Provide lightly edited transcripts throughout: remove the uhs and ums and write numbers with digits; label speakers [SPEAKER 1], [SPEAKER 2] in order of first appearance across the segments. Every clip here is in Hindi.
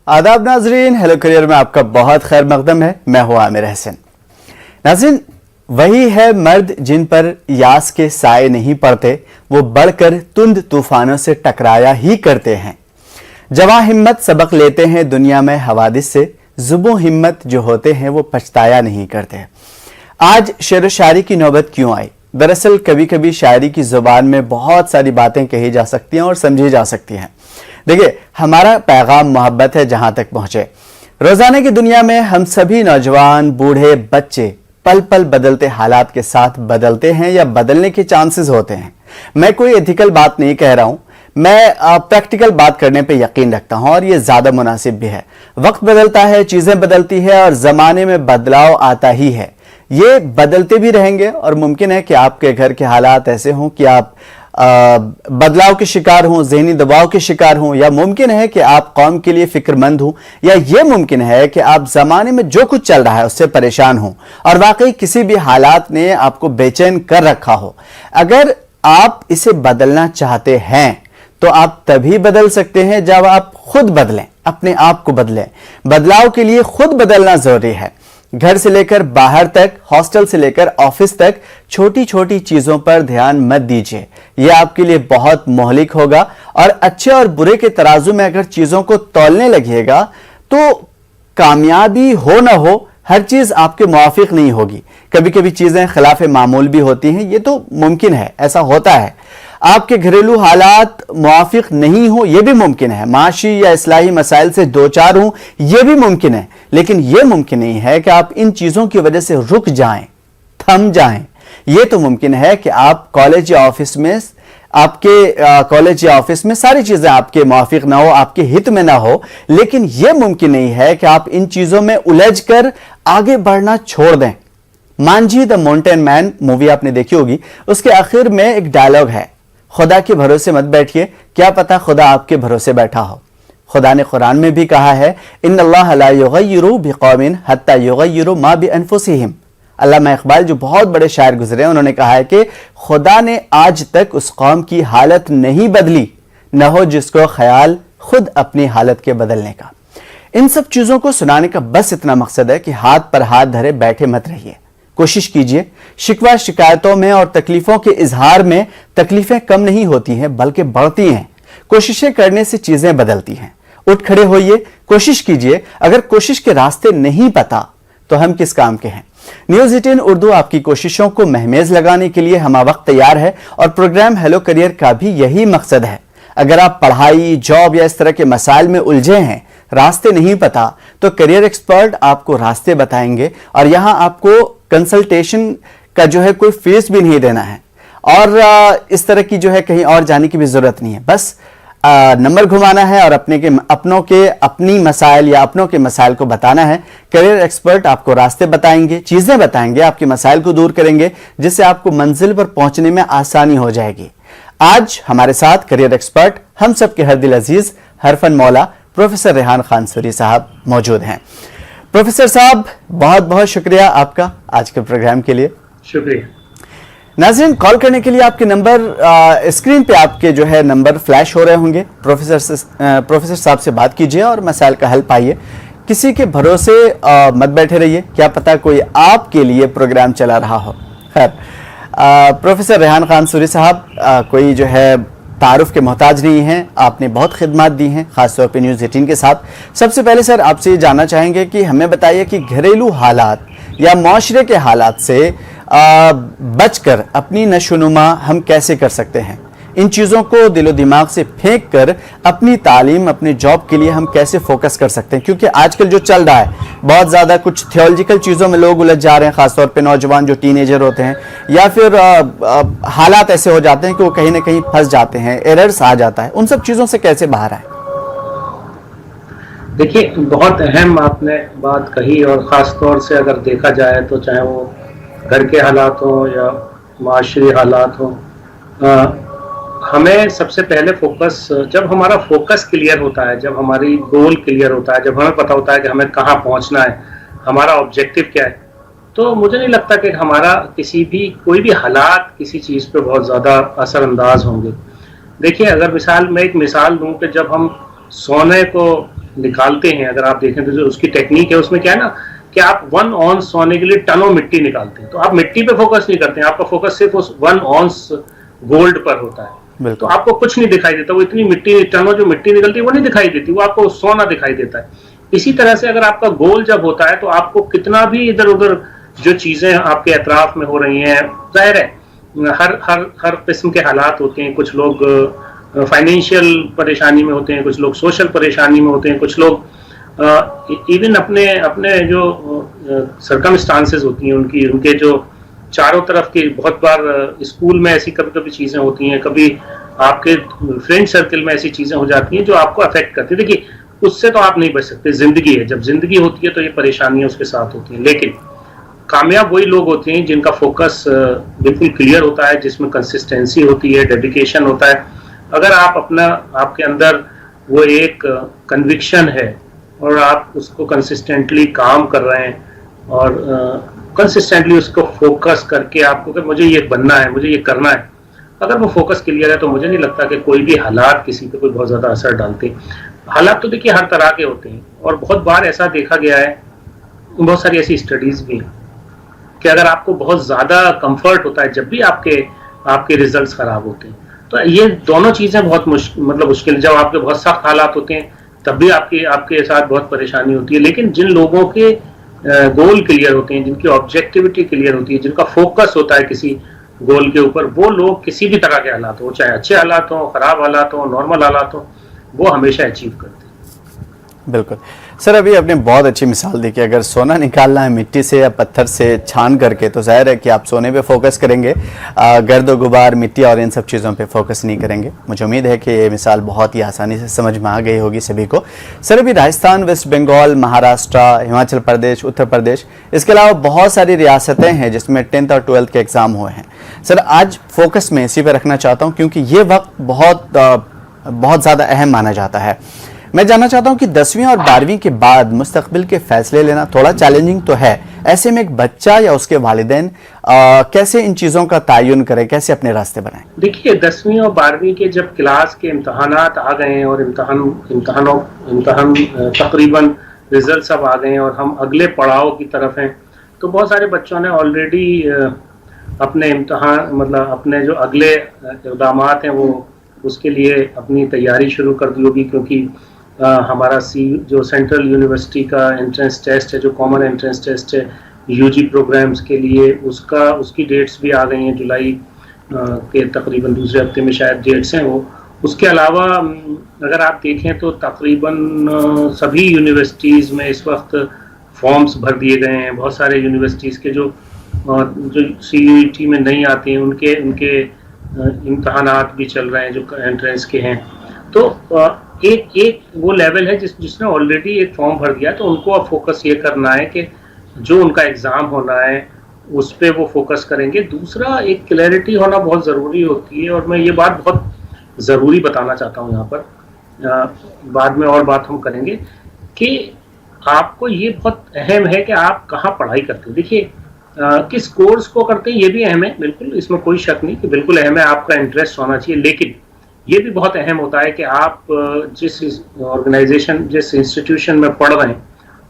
[SPEAKER 1] आदाब नाजरीन, हेलो करियर में आपका बहुत खैर मकदम है। मैं हूं आमिर हसन। नाजरीन, वही है मर्द जिन पर यास के साए नहीं पड़ते, वो बढ़कर तुंद तूफानों से टकराया ही करते हैं। जवां हिम्मत सबक लेते हैं दुनिया में हवादिस से, जुबो हिम्मत जो होते हैं वो पछताया नहीं करते। आज शेर व शायरी की नौबत क्यों आई? दरअसल कभी कभी शायरी की जुबान में बहुत सारी बातें कही जा सकती हैं और समझी जा सकती हैं। देखिए, हमारा पैगाम मोहब्बत है जहां तक पहुंचे। रोजाना की दुनिया में हम सभी नौजवान, बूढ़े, बच्चे पल पल बदलते हालात के साथ बदलते हैं या बदलने के चांसेस होते हैं। मैं कोई एथिकल बात नहीं कह रहा हूं, मैं प्रैक्टिकल बात करने पे यकीन रखता हूं और ये ज्यादा मुनासिब भी है। वक्त बदलता है, चीजें बदलती है और जमाने में बदलाव आता ही है। ये बदलते भी रहेंगे और मुमकिन है कि आपके घर के हालात ऐसे हों कि आप बदलाव के शिकार हों, ज़हनी दबाव के शिकार हों, या मुमकिन है कि आप कौम के लिए फिक्रमंद हों, या ये मुमकिन है कि आप ज़माने में जो कुछ चल रहा है उससे परेशान हों और वाकई किसी भी हालात ने आपको बेचैन कर रखा हो। अगर आप इसे बदलना चाहते हैं तो आप तभी बदल सकते हैं जब आप खुद बदलें, अपने आप को बदलें। बदलाव के लिए खुद बदलना जरूरी है। घर से लेकर बाहर तक, हॉस्टल से लेकर ऑफिस तक छोटी छोटी चीजों पर ध्यान मत दीजिए, यह आपके लिए बहुत मोहलिक होगा। और अच्छे और बुरे के तराजू में अगर चीजों को तौलने लगिएगा तो कामयाबी हो ना हो, हर चीज आपके मुआफिक नहीं होगी। कभी कभी चीजें खिलाफ मामूल भी होती हैं, ये तो मुमकिन है, ऐसा होता है। आपके घरेलू हालात मुआफिक नहीं हो, यह भी मुमकिन है। माशी या इस्लाही मसाइल से दो चार हों, यह भी मुमकिन है। लेकिन यह मुमकिन नहीं है कि आप इन चीजों की वजह से रुक जाएं, थम जाएं। यह तो मुमकिन है कि आप कॉलेज या ऑफिस में, आपके कॉलेज या ऑफिस में सारी चीजें आपके मुआफिक ना हो, आपके हित में ना हो। लेकिन यह मुमकिन नहीं है कि आप इन चीजों में उलझ कर आगे बढ़ना छोड़ दें। Manjhi the mountain man movie आपने देखी होगी, उसके आखिर में एक डायलॉग है, खुदा के भरोसे मत बैठिए, क्या पता खुदा आपके भरोसे बैठा हो। खुदा ने कुरान में भी कहा है, इन्नल्लाह ला युगय्यिरु बिकौमिन हत्ता युगय्यिरु मा बिअनफुसिहिम। अल्लामा इकबाल जो बहुत बड़े शायर गुजरे हैं, उन्होंने कहा है कि खुदा ने आज तक उस कौम की हालत नहीं बदली, न हो जिसको ख्याल खुद अपनी हालत के बदलने का। इन सब चीजों को सुनाने का बस इतना मकसद है कि हाथ पर हाथ धरे बैठे मत रहिए। कोशिश कीजिए। शिकवा शिकायतों में और तकलीफों के इजहार में तकलीफें कम नहीं होती हैं बल्कि बढ़ती हैं। कोशिशें करने से चीजें बदलती हैं। उठ खड़े होइए, कोशिश कीजिए। अगर कोशिश के रास्ते नहीं पता तो हम किस काम के हैं। न्यूज़ 18 उर्दू आपकी कोशिशों को महमेज लगाने के लिए हम वक्त तैयार है और प्रोग्राम हेलो करियर का भी यही मकसद है। अगर आप पढ़ाई, जॉब या इस तरह के मसाइल में उलझे हैं, रास्ते नहीं पता, तो करियर एक्सपर्ट आपको रास्ते बताएंगे और यहां आपको कंसल्टेशन का जो है कोई फीस भी नहीं देना है और इस तरह की जो है कहीं और जाने की भी जरूरत नहीं है। बस नंबर घुमाना है और अपनी मसाइल या अपनों के मसाइल को बताना है। करियर एक्सपर्ट आपको रास्ते बताएंगे, चीजें बताएंगे, आपके मसाइल को दूर करेंगे, जिससे आपको मंजिल पर पहुंचने में आसानी हो जाएगी। आज हमारे साथ करियर एक्सपर्ट, हम सबके हर दिल अजीज, हरफन मौला प्रोफेसर रेहान खान सूरी साहब मौजूद हैं। प्रोफेसर साहब, बहुत बहुत शुक्रिया आपका आज के प्रोग्राम के लिए।
[SPEAKER 2] शुक्रिया।
[SPEAKER 1] नाज़रीन, कॉल करने के लिए आपके नंबर स्क्रीन पे आपके जो है नंबर फ्लैश हो रहे होंगे। प्रोफेसर साहब से बात कीजिए और मसाइल का हल पाइए। किसी के भरोसे मत बैठे रहिए, क्या पता कोई आपके लिए प्रोग्राम चला रहा हो। खैर, प्रोफेसर रेहान खान सूरी साहब कोई जो है तारुफ के मोहताज नहीं हैं। आपने बहुत खिदमत दी हैं, खासतौर पर न्यूज़ 18 के साथ। सबसे पहले सर आपसे ये जानना चाहेंगे कि हमें बताइए कि घरेलू हालात या माशरे के हालात से बचकर अपनी नशोनुमा हम कैसे कर सकते हैं। इन चीज़ों को दिलो दिमाग से फेंक कर अपनी तालीम, अपने जॉब के लिए हम कैसे फोकस कर सकते हैं, क्योंकि आजकल जो चल रहा है बहुत ज़्यादा कुछ थियोलॉजिकल चीज़ों में लोग उलझ जा रहे हैं, खासतौर पे नौजवान जो टीनेजर होते हैं, या फिर हालात ऐसे हो जाते हैं कि वो कहीं ना कहीं फंस जाते हैं, एरर्स आ जाता है। उन सब चीज़ों से कैसे बाहर आए?
[SPEAKER 2] देखिए, बहुत अहम आपने बात कही और ख़ास तौर से अगर देखा जाए तो चाहे वो घर के हालात हों या माशरी हालात हों, हमें सबसे पहले फोकस, जब हमारा फोकस क्लियर होता है, जब हमारी गोल क्लियर होता है, जब हमें पता होता है कि हमें कहाँ पहुँचना है, हमारा ऑब्जेक्टिव क्या है, तो मुझे नहीं लगता कि हमारा कोई भी हालात किसी चीज़ पे बहुत ज़्यादा असरअंदाज होंगे। देखिए, अगर मैं एक मिसाल दूं कि जब हम सोने को निकालते हैं, अगर आप देखें तो जो उसकी टेक्निक है उसमें क्या है ना कि आप 1 ऑन्स सोने के लिए टनों मिट्टी निकालते हैं, तो आप मिट्टी पे फोकस नहीं करते हैं, आपका फोकस सिर्फ उस 1 ऑन्स गोल्ड पर होता है। तो आपको कुछ नहीं दिखाई देता, वो इतनी मिट्टी, टनों जो मिट्टी निकलती है वो नहीं दिखाई देती, वो आपको सोना दिखाई देता है। इसी तरह से अगर आपका गोल जब होता है तो आपको कितना भी इधर उधर जो चीजें आपके अतराफ में हो रही हैं, जाहिर है हर किस्म के हालात होते हैं, कुछ लोग फाइनेंशियल परेशानी में होते हैं, कुछ लोग सोशल परेशानी में होते हैं, कुछ लोग इवन अपने अपने जो सरकमस्टांसेस होती हैं उनके जो चारों तरफ की, बहुत बार स्कूल में ऐसी कभी कभी चीजें होती हैं, कभी आपके फ्रेंड सर्कल में ऐसी चीजें हो जाती हैं जो आपको अफेक्ट करती है। देखिए उससे तो आप नहीं बच सकते, जिंदगी है, जब जिंदगी होती है तो ये परेशानियां उसके साथ होती हैं, लेकिन कामयाब वही लोग होते हैं जिनका फोकस बिल्कुल क्लियर होता है, जिसमें कंसिस्टेंसी होती है, डेडिकेशन होता है। अगर आपके अंदर वो एक कन्विक्शन है और आप उसको कंसिस्टेंटली काम कर रहे हैं और कंसिस्टेंटली उसको फोकस करके आपको कि मुझे ये बनना है, मुझे ये करना है, अगर वो फोकस क्लियर है तो मुझे नहीं लगता कि कोई भी हालात किसी पे कोई बहुत ज़्यादा असर डालते। हालात तो देखिए हर तरह के होते हैं और बहुत बार ऐसा देखा गया है, बहुत सारी ऐसी स्टडीज़ भी हैं कि अगर आपको बहुत ज़्यादा कंफर्ट होता है जब भी आपके रिजल्ट्स ख़राब होते हैं, तो ये दोनों चीज़ें बहुत मुश्किल, जब आपके बहुत सख्त हालात होते हैं तब भी आपके साथ बहुत परेशानी होती है। लेकिन जिन लोगों के गोल क्लियर होते हैं, जिनकी ऑब्जेक्टिविटी क्लियर होती है, जिनका फोकस होता है किसी गोल के ऊपर, वो लोग किसी भी तरह के हालात हो, चाहे अच्छे हालात हो, खराब हालात हो, नॉर्मल हालात हो, वो हमेशा अचीव करते हैं।
[SPEAKER 1] बिल्कुल सर, अभी आपने बहुत अच्छी मिसाल दी कि अगर सोना निकालना है मिट्टी से या पत्थर से छान करके, तो जाहिर है कि आप सोने पे फोकस करेंगे, गर्द गुबार, मिट्टी और इन सब चीज़ों पे फोकस नहीं करेंगे। मुझे उम्मीद है कि ये मिसाल बहुत ही आसानी से समझ में आ गई होगी सभी को। सर, अभी राजस्थान, वेस्ट बंगाल, महाराष्ट्र, हिमाचल प्रदेश, उत्तर प्रदेश, इसके अलावा बहुत सारी रियासतें हैं जिसमें 10th और 12th के एग्ज़ाम हुए हैं। सर, आज फोकस मैं इसी पर रखना चाहता हूँ क्योंकि ये वक्त बहुत ज़्यादा अहम माना जाता है। मैं जानना चाहता हूं कि 10वीं और 12वीं के बाद मुस्तकबिल के फैसले लेना थोड़ा चैलेंजिंग तो है, ऐसे में एक बच्चा या उसके वालिदैन कैसे इन चीज़ों का तयन करें, कैसे अपने रास्ते बनाएं?
[SPEAKER 2] देखिए 10वीं और 12वीं के जब क्लास के इम्तहानात आ गए हैं और इम्तहान तकरीबन रिजल्ट सब आ गए हैं और हम अगले पड़ाव की तरफ हैं, तो बहुत सारे बच्चों ने ऑलरेडी अपने इम्तहान अपने जो अगले इक़दामात हैं वो उसके लिए अपनी तैयारी शुरू कर दी होगी, क्योंकि हमारा जो सेंट्रल यूनिवर्सिटी का एंट्रेंस टेस्ट है, जो कॉमन एंट्रेंस टेस्ट है यूजी प्रोग्राम्स के लिए, उसकी डेट्स भी आ गई हैं, जुलाई के तकरीबन दूसरे हफ्ते में शायद डेट्स हैं वो। उसके अलावा अगर आप देखें तो तकरीबन सभी यूनिवर्सिटीज़ में इस वक्त फॉर्म्स भर दिए गए हैं। बहुत सारे यूनिवर्सिटीज़ के जो CUET में नहीं आते हैं उनके इम्तहानात भी चल रहे हैं जो एंट्रेंस के हैं। तो एक वो लेवल है जिसने ऑलरेडी एक फॉर्म भर दिया, तो उनको अब फोकस ये करना है कि जो उनका एग्ज़ाम होना है उस पर वो फोकस करेंगे। दूसरा, एक क्लैरिटी होना बहुत ज़रूरी होती है और मैं ये बात बहुत ज़रूरी बताना चाहता हूँ यहाँ पर, बाद में और बात हम करेंगे कि आपको ये बहुत अहम है कि आप कहाँ पढ़ाई करते हैं। देखिए किस कोर्स को करते हैं ये भी अहम है, बिल्कुल इसमें कोई शक नहीं कि बिल्कुल अहम है, आपका इंटरेस्ट होना चाहिए, लेकिन ये भी बहुत अहम होता है कि आप जिस ऑर्गेनाइजेशन, जिस इंस्टीट्यूशन में पढ़ रहे हैं,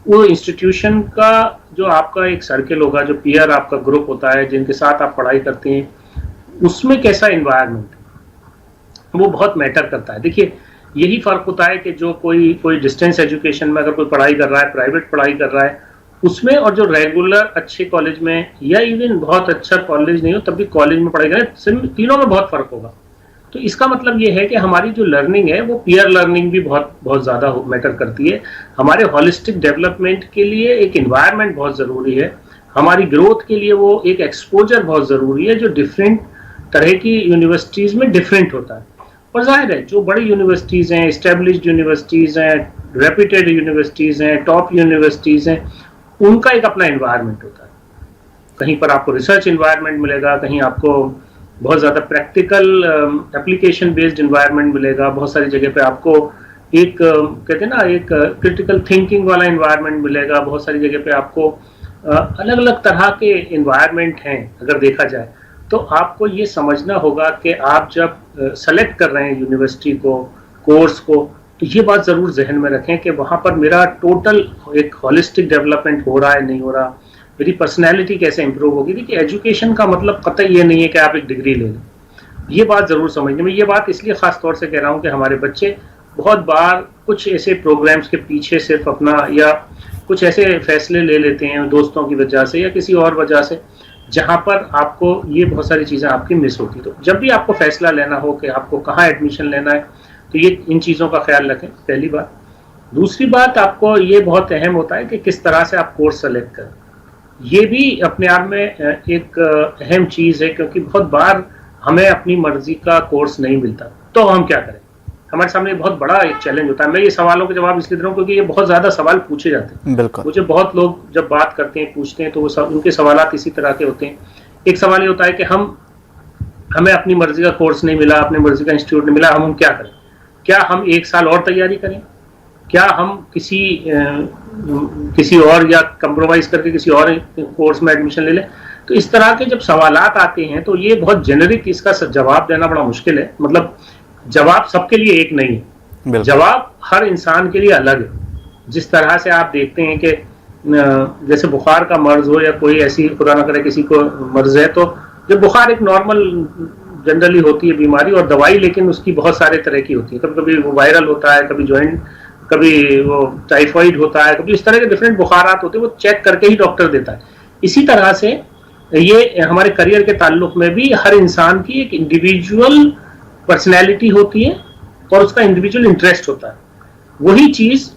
[SPEAKER 2] वो इंस्टीट्यूशन का जो आपका एक सर्कल होगा, जो पीयर आपका ग्रुप होता है, जिनके साथ आप पढ़ाई करते हैं, उसमें कैसा इन्वायरमेंट है वो बहुत मैटर करता है। देखिए यही फ़र्क होता है कि जो कोई डिस्टेंस एजुकेशन में अगर कोई पढ़ाई कर रहा है, प्राइवेट पढ़ाई कर रहा है उसमें, और जो रेगुलर अच्छे कॉलेज में या इवन बहुत अच्छा कॉलेज नहीं हो तब भी कॉलेज में पढ़ाई करें, तीनों में बहुत फ़र्क होगा। तो इसका मतलब ये है कि हमारी जो लर्निंग है वो पीयर लर्निंग भी बहुत ज़्यादा मैटर करती है। हमारे हॉलिस्टिक डेवलपमेंट के लिए एक इन्वायरमेंट बहुत ज़रूरी है, हमारी ग्रोथ के लिए वो एक एक्सपोजर बहुत ज़रूरी है जो डिफरेंट तरह की यूनिवर्सिटीज़ में डिफरेंट होता है। और जाहिर है जो बड़ी यूनिवर्सिटीज़ हैं, इस्टेब्लिश्ड यूनिवर्सिटीज़ हैं, रेप्यूटेड यूनिवर्सिटीज़ हैं, टॉप यूनिवर्सिटीज़ हैं, उनका एक अपना इन्वायरमेंट होता है। कहीं पर आपको रिसर्च इन्वायरमेंट मिलेगा, कहीं आपको बहुत ज़्यादा प्रैक्टिकल एप्लीकेशन बेस्ड इन्वायरमेंट मिलेगा, बहुत सारी जगह पे आपको एक कहते हैं ना एक क्रिटिकल थिंकिंग वाला इन्वायरमेंट मिलेगा, बहुत सारी जगह पे आपको अलग अलग तरह के इन्वायरमेंट हैं। अगर देखा जाए तो आपको ये समझना होगा कि आप जब सेलेक्ट कर रहे हैं यूनिवर्सिटी को, कोर्स को, तो ये बात ज़रूर जहन में रखें कि वहाँ पर मेरा टोटल एक हॉलिस्टिक डेवलपमेंट हो रहा है, नहीं हो रहा, मेरी पर्सनैलिटी कैसे इंप्रूव होगी। देखिए एजुकेशन का मतलब कतई ये नहीं है कि आप एक डिग्री ले लें, ये बात ज़रूर समझने में, ये बात इसलिए ख़ास तौर से कह रहा हूँ कि हमारे बच्चे बहुत बार कुछ ऐसे प्रोग्राम्स के पीछे सिर्फ अपना या कुछ ऐसे फैसले ले लेते हैं दोस्तों की वजह से या किसी और वजह से, जहाँ पर आपको ये बहुत सारी चीज़ें आपकी मिस होती। तो जब भी आपको फैसला लेना हो कि आपको कहाँ एडमिशन लेना है, तो ये इन चीज़ों का ख्याल रखें, पहली बात। दूसरी बात, आपको ये बहुत अहम होता है कि किस तरह से आप कोर्स सेलेक्ट करें, ये भी अपने आप में एक अहम चीज़ है, क्योंकि बहुत बार हमें अपनी मर्जी का कोर्स नहीं मिलता, तो हम क्या करें। हमारे सामने बहुत बड़ा एक चैलेंज होता है। मैं ये सवालों के जवाब इसलिए दे रहा हूँ क्योंकि ये बहुत ज़्यादा सवाल पूछे जाते हैं।
[SPEAKER 1] बिल्कुल।
[SPEAKER 2] मुझे बहुत लोग जब बात करते हैं, पूछते हैं, तो वो उनके सवाल इसी तरह के होते हैं। एक सवाल ये होता है कि हमें अपनी मर्जी का कोर्स नहीं मिला, अपनी मर्जी का इंस्टीट्यूट नहीं मिला, हम क्या करें। क्या हम 1 साल और तैयारी करें, क्या हम किसी और या कंप्रोमाइज करके किसी और कोर्स में एडमिशन ले लें। तो इस तरह के जब सवालात आते हैं तो ये बहुत जेनरिक, इसका जवाब देना बड़ा मुश्किल है। मतलब जवाब सबके लिए एक नहीं है, जवाब हर इंसान के लिए अलग है। जिस तरह से आप देखते हैं कि जैसे बुखार का मर्ज हो या कोई ऐसी, खुदा ना करे किसी को मर्ज है, तो जब बुखार एक नॉर्मल जनरली होती है बीमारी और दवाई, लेकिन उसकी बहुत सारे तरह की होती है। कभी कभी वो वायरल होता है, कभी जॉइंट, कभी वो टाइफाइड होता है, कभी इस तरह के डिफरेंट बुखारात होते हैं, वो चेक करके ही डॉक्टर देता है। इसी तरह से ये हमारे करियर के ताल्लुक में भी हर इंसान की एक इंडिविजुअल पर्सनैलिटी होती है और उसका इंडिविजुअल इंटरेस्ट होता है। वही चीज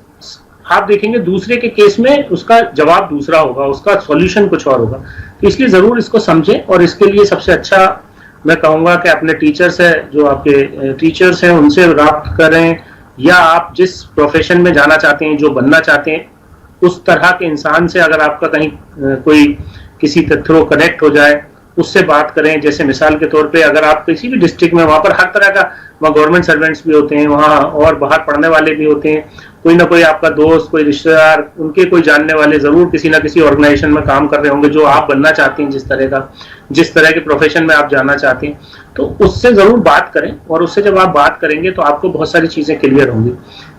[SPEAKER 2] आप देखेंगे दूसरे के केस में उसका जवाब दूसरा होगा, उसका सॉल्यूशन कुछ और होगा। तो इसलिए जरूर इसको समझें, और इसके लिए सबसे अच्छा मैं कहूँगा कि अपने टीचर्स है, जो आपके टीचर्स हैं, उनसे राब्ता करें, या आप जिस प्रोफेशन में जाना चाहते हैं, जो बनना चाहते हैं, उस तरह के इंसान से अगर आपका कहीं कोई किसी के थ्रू कनेक्ट हो जाए, उससे बात करें। जैसे मिसाल के तौर पे अगर आप किसी भी डिस्ट्रिक्ट में, वहाँ पर हर तरह का, वहाँ गवर्नमेंट सर्वेंट्स भी होते हैं, वहाँ और बाहर पढ़ने वाले भी होते हैं, कोई ना कोई आपका दोस्त, कोई रिश्तेदार, उनके कोई जानने वाले जरूर किसी ना किसी ऑर्गेनाइजेशन में काम कर रहे होंगे, जो आप बनना चाहते हैं, जिस तरह के प्रोफेशन में आप जाना चाहते हैं, तो उससे जरूर बात करें। और उससे जब आप बात करेंगे तो आपको बहुत सारी चीजें क्लियर होंगी।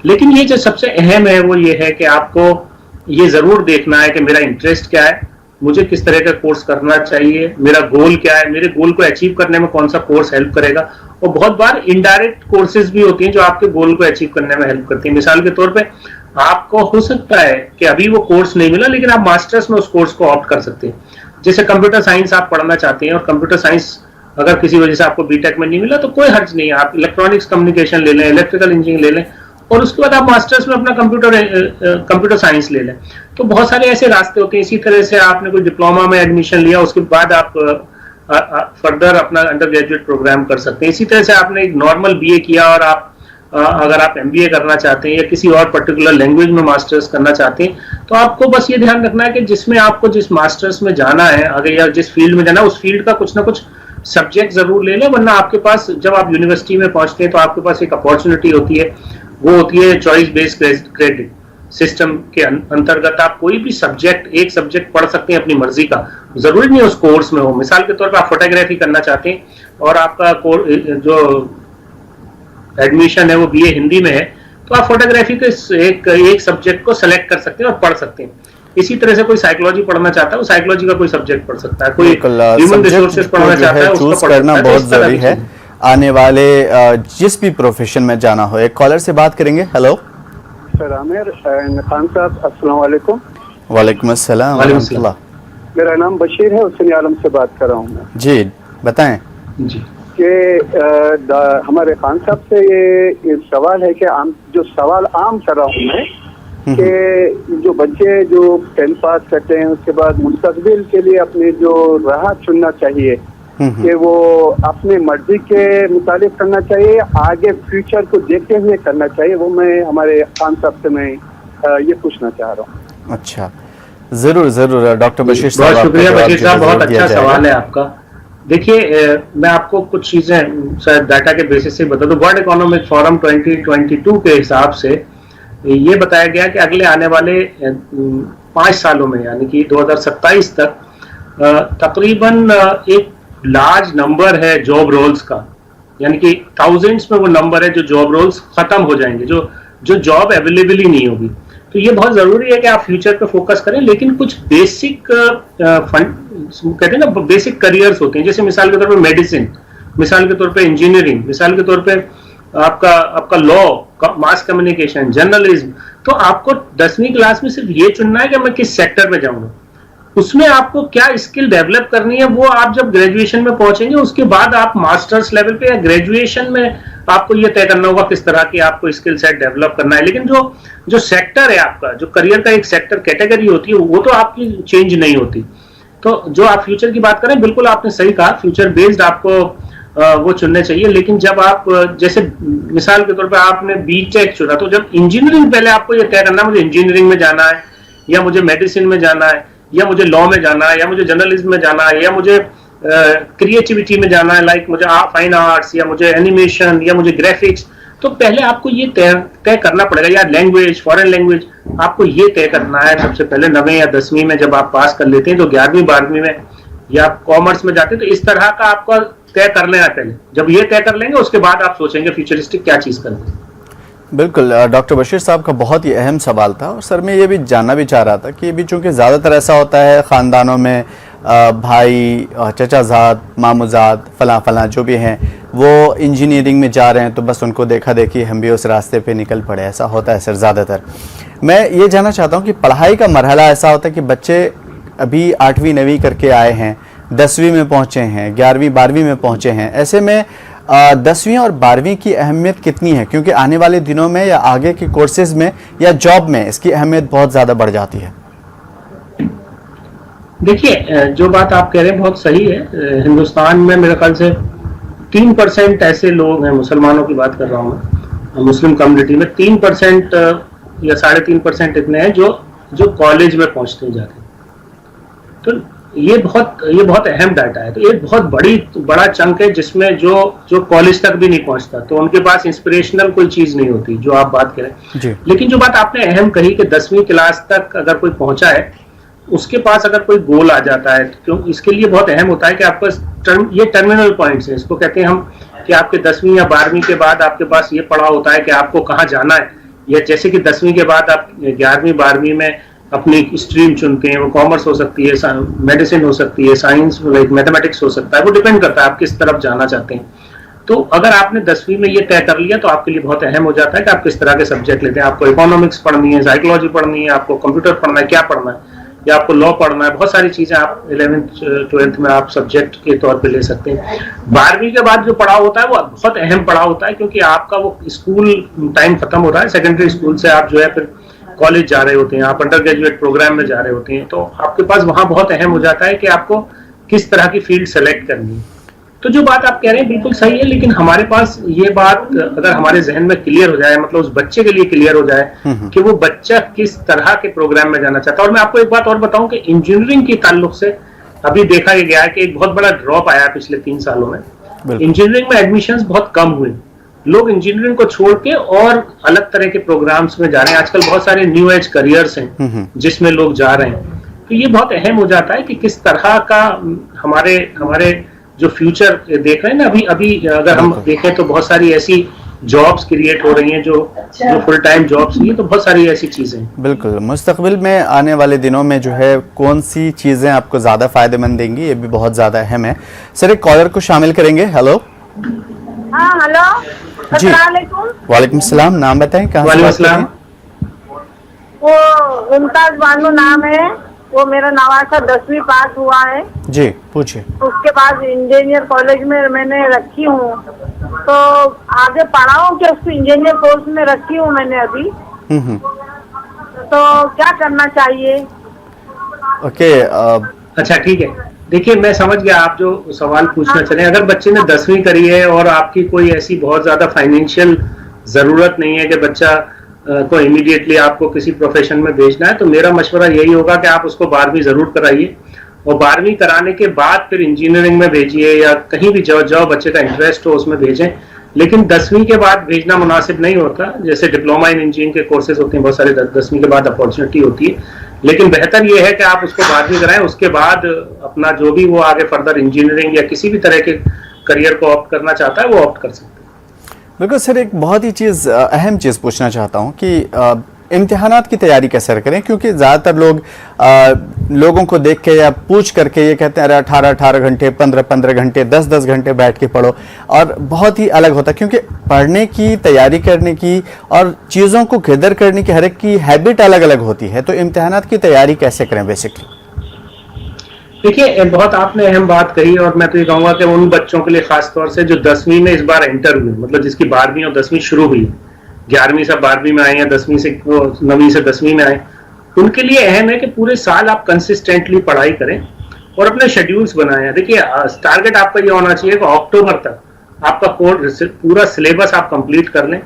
[SPEAKER 2] लेकिन ये जो सबसे अहम है वो ये है कि आपको ये जरूर देखना है कि मेरा इंटरेस्ट क्या है, मुझे किस तरह का कोर्स करना चाहिए, मेरा गोल क्या है, मेरे गोल को अचीव करने में कौन सा कोर्स हेल्प करेगा। और बहुत बार इनडायरेक्ट कोर्सेज भी होती हैं जो आपके गोल को अचीव करने में हेल्प करती हैं। मिसाल के तौर पे आपको हो सकता है कि अभी वो कोर्स नहीं मिला, लेकिन आप मास्टर्स में उस कोर्स को ऑप्ट कर सकते हैं। जैसे कंप्यूटर साइंस आप पढ़ना चाहते हैं और कंप्यूटर साइंस अगर किसी वजह से आपको बीटेक में नहीं मिला, तो कोई हर्ज नहीं है, आप इलेक्ट्रॉनिक्स कम्युनिकेशन ले लें, इलेक्ट्रिकल इंजीनियरिंग ले लें, और उसके बाद आप मास्टर्स में अपना कंप्यूटर साइंस ले लें। तो बहुत सारे ऐसे रास्ते होते हैं। इसी तरह से आपने कोई डिप्लोमा में एडमिशन लिया, उसके बाद आप फर्दर अपना अंडर ग्रेजुएट प्रोग्राम कर सकते हैं। इसी तरह से आपने एक नॉर्मल बीए किया और आप अगर आप एमबीए करना चाहते हैं या किसी और पर्टिकुलर लैंग्वेज में मास्टर्स करना चाहते हैं, तो आपको बस ये ध्यान रखना है कि जिसमें आपको जिस मास्टर्स में जाना है आगे, या जिस फील्ड में जाना है, उस फील्ड का कुछ ना कुछ सब्जेक्ट जरूर ले लें। वरना आपके पास जब आप यूनिवर्सिटी में पहुंचते हैं तो आपके पास एक अपॉर्चुनिटी होती है, वो होती है चॉइस बेस्ड क्रेडिट सिस्टम के अंतर्गत आप कोई भी एक सब्जेक्ट पढ़ सकते हैं अपनी मर्जी का, जरूरी नहीं उस कोर्स में हो। मिसाल के तौर पर आप फोटोग्राफी करना चाहते हैं और आपका जो एडमिशन है वो बीए हिंदी में है, तो आप फोटोग्राफी के एक सब्जेक्ट को सेलेक्ट कर सकते हैं और पढ़ सकते हैं। इसी तरह से कोई साइकोलॉजी पढ़ना चाहता है, वो साइकोलॉजी का कोई सब्जेक्ट पढ़ सकता है। कोई ह्यूमन रिसोर्सेज पढ़ना चाहता है, उसका
[SPEAKER 1] करना बहुत जरूरी है आने वाले जिस भी प्रोफेशन में जाना हो। एक कॉलर से बात करेंगे। हेलो
[SPEAKER 3] सर, आमिर खान साहब, अस्सलाम वालेकुम।
[SPEAKER 1] वालेकुम अस्सलाम व रहमतुल्लाह।
[SPEAKER 3] मेरा नाम बशीर है, हुसैन आलम से बात कर रहा हूँ मैं।
[SPEAKER 1] जी बताएं।
[SPEAKER 2] जी
[SPEAKER 3] कि हमारे खान साहब से ये सवाल है कि जो सवाल आम कर रहा हूँ मैं, कि जो बच्चे जो 10th पास करते हैं उसके बाद मुस्तकबिल के लिए अपनी जो राह चुनना चाहिए, कि वो अपने मर्जी के मुताबिक करना चाहिए, आगे फ्यूचर को देखते हुए करना चाहिए, वो मैं हमारे खान साहब से मैं ये पूछना चाह रहा हूँ।
[SPEAKER 1] अच्छा, जरूर जरूर डॉक्टर बशीर साहब,
[SPEAKER 2] बहुत शुक्रिया बशीर साहब, बहुत अच्छा सवाल है आपका। देखिए, मैं आपको कुछ चीजें शायद डाटा के बेसिस से बता दूं। वर्ल्ड इकोनॉमिक फोरम 2022 के हिसाब से ये बताया गया कि अगले आने वाले 5 सालों में, यानी कि 2027 तक तकरीबन एक लार्ज नंबर है जॉब रोल्स का, यानी कि थाउजेंड्स में वो नंबर है जो जॉब रोल्स खत्म हो जाएंगे, जो जो जॉब अवेलेबल ही नहीं होगी। तो ये बहुत जरूरी है कि आप फ्यूचर पे फोकस करें, लेकिन कुछ बेसिक कहते हैं ना बेसिक करियर्स होते हैं, जैसे मिसाल के तौर पे मेडिसिन, मिसाल के तौर पे इंजीनियरिंग, मिसाल के तौर पे आपका लॉ, मास कम्युनिकेशन, जर्नलिज्म। तो आपको 10वीं क्लास में सिर्फ ये चुनना है कि मैं किस सेक्टर में जाऊंगा, उसमें आपको क्या स्किल डेवलप करनी है वो आप जब ग्रेजुएशन में पहुंचेंगे उसके बाद आप मास्टर्स लेवल पे या ग्रेजुएशन में आपको ये तय करना होगा किस तरह की आपको स्किल सेट डेवलप करना है। लेकिन जो सेक्टर है आपका, जो करियर का एक सेक्टर कैटेगरी होती है, वो तो आपकी चेंज नहीं होती। तो जो आप फ्यूचर की बात करें, बिल्कुल आपने सही कहा, फ्यूचर बेस्ड आपको वो चुनने चाहिए। लेकिन जब आप जैसे मिसाल के तौर पर आपने बीटेक चुना, तो जब इंजीनियरिंग, पहले आपको ये तय करना मुझे इंजीनियरिंग में जाना है या मुझे मेडिसिन में जाना है या मुझे लॉ में जाना है या मुझे जर्नलिज्म में जाना है या मुझे क्रिएटिविटी में जाना है, लाइक मुझे फाइन आर्ट्स या मुझे एनिमेशन या मुझे ग्राफिक्स। तो पहले आपको ये तय करना पड़ेगा, या लैंग्वेज, फॉरेन लैंग्वेज, आपको ये तय करना है सबसे पहले 9वीं या 10वीं में जब आप पास कर लेते हैं, तो 11वीं 12वीं में या कॉमर्स में जाते हैं, तो इस तरह का आपका तय कर लेना पहले। जब ये तय कर लेंगे उसके बाद आप सोचेंगे फ्यूचरिस्टिक क्या चीज करनी है।
[SPEAKER 1] बिल्कुल, डॉक्टर बशीर साहब का बहुत ही अहम सवाल था, और सर मैं ये भी जानना भी चाह रहा था कि अभी चूंकि ज़्यादातर ऐसा होता है ख़ानदानों में भाई, चचाजाद, मामूजाद, फलां जो भी हैं वो इंजीनियरिंग में जा रहे हैं, तो बस उनको देखा देखी हम भी उस रास्ते पे निकल पड़े, ऐसा होता है सर ज़्यादातर। मैं ये जानना चाहता हूँ कि पढ़ाई का मरहला ऐसा होता है कि बच्चे अभी 8वीं 9वीं करके आए हैं, 10वीं में पहुँचे हैं, 11वीं 12वीं में पहुँचे हैं, ऐसे में 10वीं और 12वीं की अहमियत कितनी है? क्योंकि आने वाले दिनों में या आगे के कोर्सेज में या जॉब में इसकी अहमियत बहुत ज़्यादा बढ़ जाती है।
[SPEAKER 2] देखिए, जो बात आप कह रहे हैं बहुत सही है। हिंदुस्तान में मेरे ख्याल से 3% ऐसे लोग हैं, मुसलमानों की बात कर रहा हूँ मैं, मुस्लिम कम्युनिटी में 3% या 3.5% इतने हैं जो कॉलेज में पहुंचते जाते हैं। तो ये बहुत अहम डाटा है। तो एक बहुत बड़ा चंक है जिसमें जो कॉलेज तक भी नहीं पहुंचता, तो उनके पास इंस्पिरेशनल कोई चीज नहीं होती, जो आप बात करें। लेकिन जो बात आपने अहम कही कि 10वीं क्लास तक अगर कोई पहुंचा है, उसके पास अगर कोई गोल आ जाता है, क्यों इसके लिए बहुत अहम होता है कि आपका ये टर्मिनल पॉइंट्स है, इसको कहते हैं हम, कि आपके 10वीं या 12वीं के बाद आपके पास ये पड़ा होता है कि आपको कहाँ जाना है। या जैसे कि 10वीं के बाद आप 11वीं 12वीं में अपनी स्ट्रीम चुनते हैं, वो कॉमर्स हो सकती है, मेडिसिन हो सकती है, साइंस लाइक मैथमेटिक्स हो सकता है, वो डिपेंड करता है आप किस तरफ जाना चाहते हैं। तो अगर आपने 10वीं में ये तय कर लिया तो आपके लिए बहुत अहम हो जाता है कि आप किस तरह के सब्जेक्ट लेते हैं। आपको इकोनॉमिक्स पढ़नी है, साइकोलॉजी पढ़नी है, आपको कंप्यूटर पढ़ना है, क्या पढ़ना है, या आपको लॉ पढ़ना है, बहुत सारी चीजें आप 11th 12th में आप सब्जेक्ट के तौर पे ले सकते हैं। 12वीं के बाद जो पढ़ाव होता है वो बहुत अहम पढ़ाव होता है, क्योंकि आपका वो स्कूल टाइम खत्म हो रहा है, सेकेंडरी स्कूल से आप जो है फिर कॉलेज जा रहे होते हैं, आप अंडर ग्रेजुएट प्रोग्राम में जा रहे होते हैं। तो आपके पास वहां बहुत अहम हो जाता है कि आपको किस तरह की फील्ड सेलेक्ट करनी है। तो जो बात आप कह रहे हैं बिल्कुल सही है, लेकिन हमारे पास ये बात अगर हमारे जहन में क्लियर हो जाए, मतलब उस बच्चे के लिए क्लियर हो जाए कि वो बच्चा किस तरह के प्रोग्राम में जाना चाहता है। और मैं आपको एक बात और बताऊं कि इंजीनियरिंग के ताल्लुक से अभी देखा गया है कि एक बहुत बड़ा ड्रॉप आया पिछले 3 सालों में। इंजीनियरिंग में एडमिशंस बहुत कम हुए, लोग इंजीनियरिंग को छोड़ के और अलग तरह के प्रोग्राम्स में जा रहे हैं। आजकल बहुत सारे न्यू एज करियर्स हैं जिसमें लोग जा रहे हैं। तो ये बहुत अहम हो जाता है कि किस तरह का हमारे जो फ्यूचर देख रहे हैं ना, अभी अगर हम देखें तो बहुत सारी ऐसी जॉब्स क्रिएट हो रही हैं जो फुल टाइम जॉब्स नहीं है, तो बहुत सारी ऐसी चीजें।
[SPEAKER 1] बिल्कुल, मुस्तकबिल में आने वाले दिनों में जो है कौन सी चीजें आपको ज्यादा फायदेमंद देंगी, ये भी बहुत ज्यादा अहम है। सर एक कॉलर को शामिल करेंगे। हेलो।
[SPEAKER 4] हाँ हेलो
[SPEAKER 1] जी, वालेकुम सलाम, नाम बताएं, कहाँ से बात कर रहे हैं?
[SPEAKER 4] वो मुमताज बानो नाम है, वो मेरा नवासा 10वीं पास हुआ है।
[SPEAKER 1] जी पूछिए।
[SPEAKER 4] उसके बाद इंजीनियर कॉलेज में मैंने रखी हूँ, तो आगे पढ़ाऊँ कि उसको इंजीनियर कोर्स में रखी हूँ मैंने अभी। तो क्या करना चाहिए?
[SPEAKER 1] ओके,
[SPEAKER 2] अच्छा ठीक है, देखिए मैं समझ गया आप जो सवाल पूछना चले। अगर बच्चे ने 10वीं करी है और आपकी कोई ऐसी बहुत ज्यादा फाइनेंशियल जरूरत नहीं है कि बच्चा को इमीडिएटली आपको किसी प्रोफेशन में भेजना है, तो मेरा मशवरा यही होगा कि आप उसको 12वीं जरूर कराइए, और 12वीं कराने के बाद फिर इंजीनियरिंग में भेजिए या कहीं भी जो बच्चे का इंटरेस्ट हो उसमें भेजें। लेकिन 10वीं के बाद भेजना मुनासिब नहीं होता। जैसे डिप्लोमा इन इंजीनियरिंग के कोर्सेज होते हैं बहुत सारे, 10वीं के बाद अपॉर्चुनिटी होती है, लेकिन बेहतर यह है कि आप उसको 12वीं कराएं, उसके बाद अपना जो भी वो आगे फर्दर इंजीनियरिंग या किसी भी तरह के करियर को ऑप्ट करना चाहता है वो ऑप्ट कर सकते हैं।
[SPEAKER 1] बिल्कुल सर, एक बहुत ही अहम चीज़ पूछना चाहता हूँ कि इम्तिहानात की तैयारी कैसे करें, क्योंकि ज़्यादातर लोगों को देख के या पूछ करके ये कहते हैं अरे 18-18 घंटे, 15-15 घंटे, 10-10 घंटे बैठ के पढ़ो, और बहुत ही अलग होता है क्योंकि पढ़ने की, तैयारी करने की और चीज़ों को गिदर करने की हर एक की हैबिट अलग अलग होती है। तो इम्तिहानात की तैयारी कैसे करें बेसिकली?
[SPEAKER 2] देखिए, बहुत आपने अहम बात कही, और मैं तो ये कहूँगा कि उन बच्चों के लिए खास तौर से जो 10वीं में इस बार एंटर हुए, मतलब जिसकी 12वीं और 10वीं शुरू हुई, 11वीं से 12वीं में आए या 10वीं से 9वीं से 10वीं में आए, उनके लिए अहम है कि पूरे साल आप कंसिस्टेंटली पढ़ाई करें और अपने शेड्यूल्स बनाएं। देखिए, टारगेट आपका ये होना चाहिए कि अक्टूबर तक आपका कोर्स पूरा सिलेबस आप कंप्लीट कर लें,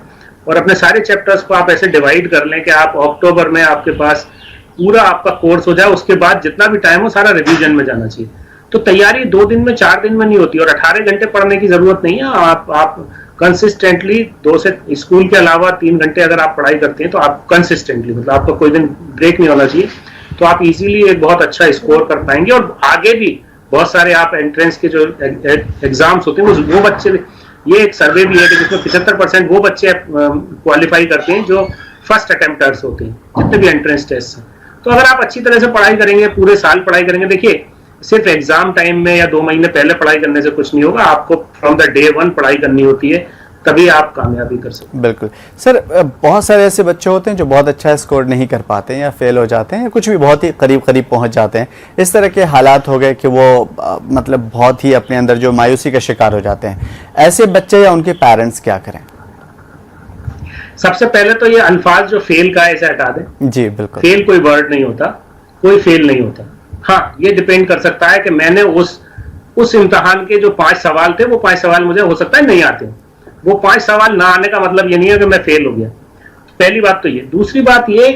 [SPEAKER 2] और अपने सारे चैप्टर्स को आप ऐसे डिवाइड कर लें कि आप अक्टूबर में आपके पास पूरा आपका कोर्स हो जाए। उसके बाद जितना भी टाइम हो सारा रिवीजन में जाना चाहिए। तो तैयारी 2 दिन में, 4 दिन में नहीं होती, और 18 घंटे पढ़ने की जरूरत नहीं है। आप कंसिस्टेंटली 2 से स्कूल के अलावा 3 घंटे अगर आप पढ़ाई करते हैं तो आप कंसिस्टेंटली, मतलब आपका कोई दिन ब्रेक नहीं होना चाहिए, तो आप इजीली एक बहुत अच्छा स्कोर कर पाएंगे। और आगे भी बहुत सारे आप एंट्रेंस के जो एग्जाम्स होते हैं वो बच्चे, ये एक सर्वे भी है कि जिसमें 75% वो बच्चे क्वालिफाई करते हैं जो फर्स्ट अटेम्प्टर्स होते हैं जितने भी एंट्रेंस टेस्ट हैं। तो अगर आप अच्छी तरह से पढ़ाई करेंगे, पूरे साल पढ़ाई करेंगे, देखिए सिर्फ एग्जाम टाइम में या 2 महीने पहले पढ़ाई करने से कुछ नहीं होगा, आपको फ्रॉम द डे 1 पढ़ाई करनी होती है, तभी आप कामयाबी कर सकते हैं।
[SPEAKER 1] बिल्कुल सर, बहुत सारे ऐसे बच्चे होते हैं जो बहुत अच्छा स्कोर नहीं कर पाते हैं या फेल हो जाते हैं या कुछ भी बहुत ही करीब करीब पहुंच जाते हैं। इस तरह के हालात हो गए कि वो मतलब बहुत ही अपने अंदर जो मायूसी का शिकार हो जाते हैं। ऐसे बच्चे या उनके पेरेंट्स क्या करें?
[SPEAKER 2] सबसे पहले तो ये अल्फाज जो फेल का ऐसे हटा दें।
[SPEAKER 1] जी बिल्कुल,
[SPEAKER 2] फेल कोई वर्ड नहीं होता, कोई फेल नहीं होता। हाँ, ये डिपेंड कर सकता है कि मैंने उस इम्तिहान के जो 5 सवाल थे, वो 5 सवाल मुझे हो सकता है नहीं आते। वो 5 सवाल ना आने का मतलब ये नहीं है कि मैं फेल हो गया। पहली बात तो ये। दूसरी बात ये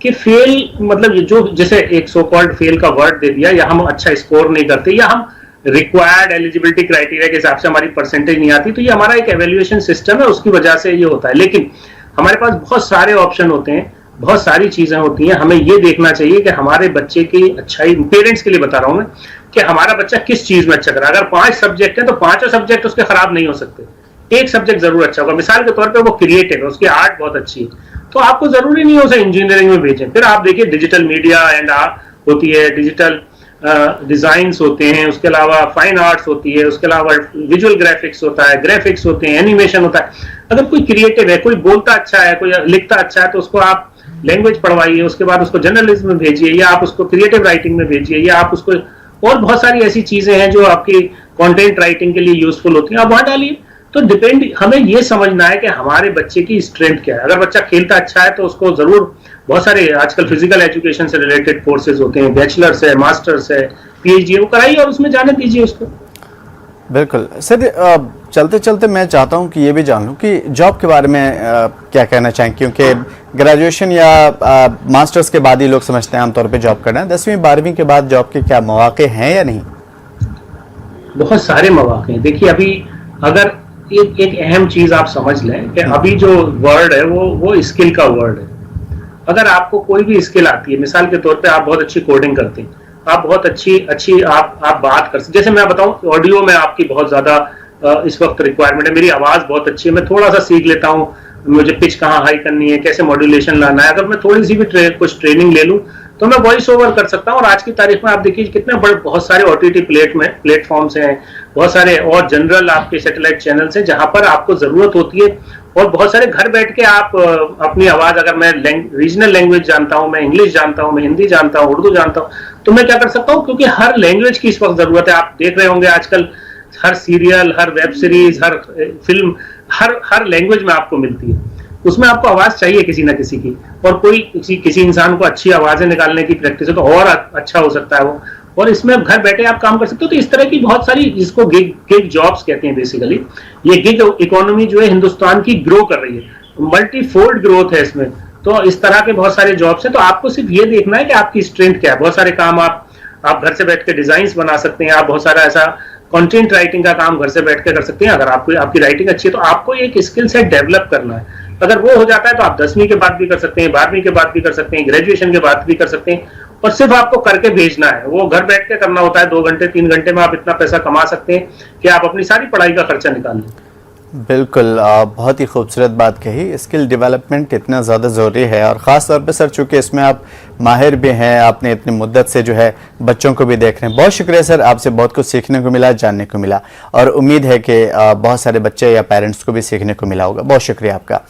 [SPEAKER 2] कि फेल मतलब ये जो जैसे एक सो कॉल्ड फेल का वर्ड दे दिया, या हम अच्छा स्कोर नहीं करते, या हम रिक्वायर्ड एलिजिबिलिटी क्राइटेरिया के हिसाब से हमारी परसेंटेज नहीं आती, तो ये हमारा एक एवेल्युएशन सिस्टम है, उसकी वजह से ये होता है। लेकिन हमारे पास बहुत सारे ऑप्शन होते हैं, बहुत सारी चीजें होती हैं। हमें ये देखना चाहिए कि हमारे बच्चे की अच्छाई, पेरेंट्स के लिए बता रहा हूं मैं, कि हमारा बच्चा किस चीज में अच्छा कर रहा है। अगर 5 सब्जेक्ट है तो 5 सब्जेक्ट उसके खराब नहीं हो सकते, एक सब्जेक्ट जरूर अच्छा होगा। मिसाल के तौर पे वो क्रिएटिव है, उसकी आर्ट बहुत अच्छी है, तो आपको जरूरी नहीं हो उसे इंजीनियरिंग में भेजें। फिर आप देखिए डिजिटल मीडिया एंड आर्ट होती है, डिजिटल डिजाइन्स होते हैं, उसके अलावा फाइन आर्ट्स होती है, उसके अलावा विजुअल ग्राफिक्स होता है, ग्राफिक्स होते हैं, एनिमेशन होता है। अगर कोई क्रिएटिव है, कोई बोलता अच्छा है, कोई लिखता अच्छा है, तो उसको आप लैंग्वेज पढ़वाइए, उसके बाद उसको जर्नलिज्म में भेजिए, या आप उसको क्रिएटिव राइटिंग में भेजिए, या आप उसको, और बहुत सारी ऐसी चीजें हैं जो आपकी कंटेंट राइटिंग के लिए यूजफुल होती हैं, आप वहां डालिए। तो डिपेंड, हमें ये समझना है कि हमारे बच्चे की स्ट्रेंथ क्या है। अगर बच्चा खेलता अच्छा है तो उसको जरूर, बहुत सारे आजकल फिजिकल एजुकेशन से रिलेटेड कोर्सेज होते हैं, बैचलर्स है, मास्टर्स है, पीएचडी है, वो कराइए और उसमें जाने दीजिए उसको।
[SPEAKER 1] बिल्कुल सर, चलते चलते मैं चाहता हूं कि ये भी जान लूं कि जॉब के बारे में क्या कहना चाहें, क्योंकि ग्रेजुएशन या मास्टर्स के बाद ही लोग समझते हैं आमतौर पे जॉब करना है। 10वीं 12वीं के बाद जॉब के क्या मौके हैं या नहीं?
[SPEAKER 2] बहुत सारे मौके हैं। देखिए, अभी अगर एक अहम चीज आप समझ लें कि अभी जो वर्ड है वो स्किल का वर्ड है। अगर आपको कोई भी स्किल आती है, मिसाल के तौर पे आप बहुत अच्छी कोडिंग करते हैं, आप बहुत अच्छी आप बात कर सकते, जैसे मैं बताऊं ऑडियो में आपकी बहुत ज्यादा इस वक्त रिक्वायरमेंट है। मेरी आवाज बहुत अच्छी है, मैं थोड़ा सा सीख लेता हूं, मुझे पिच कहाँ हाई करनी है, कैसे मॉड्यूलेशन लाना है। अगर मैं थोड़ी सी भी कुछ ट्रेनिंग ले लूं तो मैं वॉइस ओवर कर सकता हूं। और आज की तारीख में आप देखिए कितने बड़े, बहुत सारे OTT प्लेटफॉर्म्स हैं, बहुत सारे और जनरल आपके सैटेलाइट चैनल्स हैं जहां पर आपको जरूरत होती है। और बहुत सारे घर बैठ के आप अपनी आवाज, अगर मैं रीजनल लैंग्वेज जानता हूं, मैं इंग्लिश जानता हूं, मैं हिंदी जानता हूं, उर्दू जानता हूं, तो मैं क्या कर सकता हूं, क्योंकि हर लैंग्वेज की इस वक्त जरूरत है। आप देख रहे होंगे आजकल हर सीरियल, हर वेब सीरीज, हर फिल्म, हर लैंग्वेज में आपको मिलती है। उसमें आपको आवाज चाहिए किसी ना किसी की, और कोई किसी इंसान को अच्छी आवाजें निकालने की प्रैक्टिस है तो और अच्छा हो सकता है वो। और इसमें घर बैठे आप काम कर सकते हो। तो इस तरह की बहुत सारी, जिसको गिग जॉब्स कहते हैं बेसिकली, ये गिग इकोनॉमी जो है हिंदुस्तान की ग्रो कर रही है, मल्टीफोल्ड ग्रोथ है इसमें। तो इस तरह के बहुत सारे जॉब्स हैं। तो आपको सिर्फ ये देखना है कि आपकी स्ट्रेंथ क्या है। बहुत सारे काम आप घर से बैठ के डिजाइन बना सकते हैं, आप बहुत सारा ऐसा कंटेंट राइटिंग का काम घर से बैठ के कर सकते हैं। अगर आपकी राइटिंग अच्छी है तो आपको एक स्किल सेट डेवलप करना है। अगर वो हो जाता है तो आप 10वीं के बाद भी कर सकते हैं, 12वीं के बाद भी कर सकते हैं, ग्रेजुएशन के बाद भी कर सकते हैं, और सिर्फ आपको करके भेजना है। वो घर बैठ के करना होता है, 2 घंटे 3 घंटे में आप इतना पैसा कमा सकते हैं कि आप अपनी सारी पढ़ाई का खर्चा निकाल लें।
[SPEAKER 1] बिल्कुल, बहुत ही खूबसूरत बात कही। स्किल डेवलपमेंट इतना ज़्यादा ज़रूरी है और ख़ास तौर पे सर चूँकि इसमें आप माहिर भी हैं, आपने इतनी मुद्दत से जो है बच्चों को भी देख रहे हैं। बहुत शुक्रिया सर, आपसे बहुत कुछ सीखने को मिला, जानने को मिला और उम्मीद है कि बहुत सारे बच्चे या पेरेंट्स को भी सीखने को मिला होगा। बहुत शुक्रिया आपका।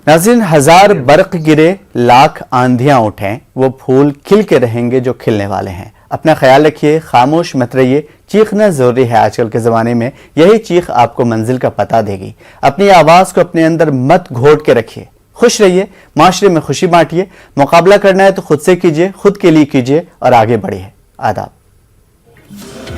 [SPEAKER 1] नाज़रीन, हजार बर्क़ गिरे, लाख आंधियाँ उठें, वो फूल खिल के रहेंगे जो खिलने वाले हैं। अपना ख्याल रखिए, खामोश मत रहिए। चीखना जरूरी है आजकल के ज़माने में, यही चीख आपको मंजिल का पता देगी। अपनी आवाज़ को अपने अंदर मत घोट के रखिए। खुश रहिए, माशरे में खुशी बांटिए। मुकाबला करना है तो खुद से कीजिए, खुद के लिए कीजिए और आगे बढ़िए। आदाब।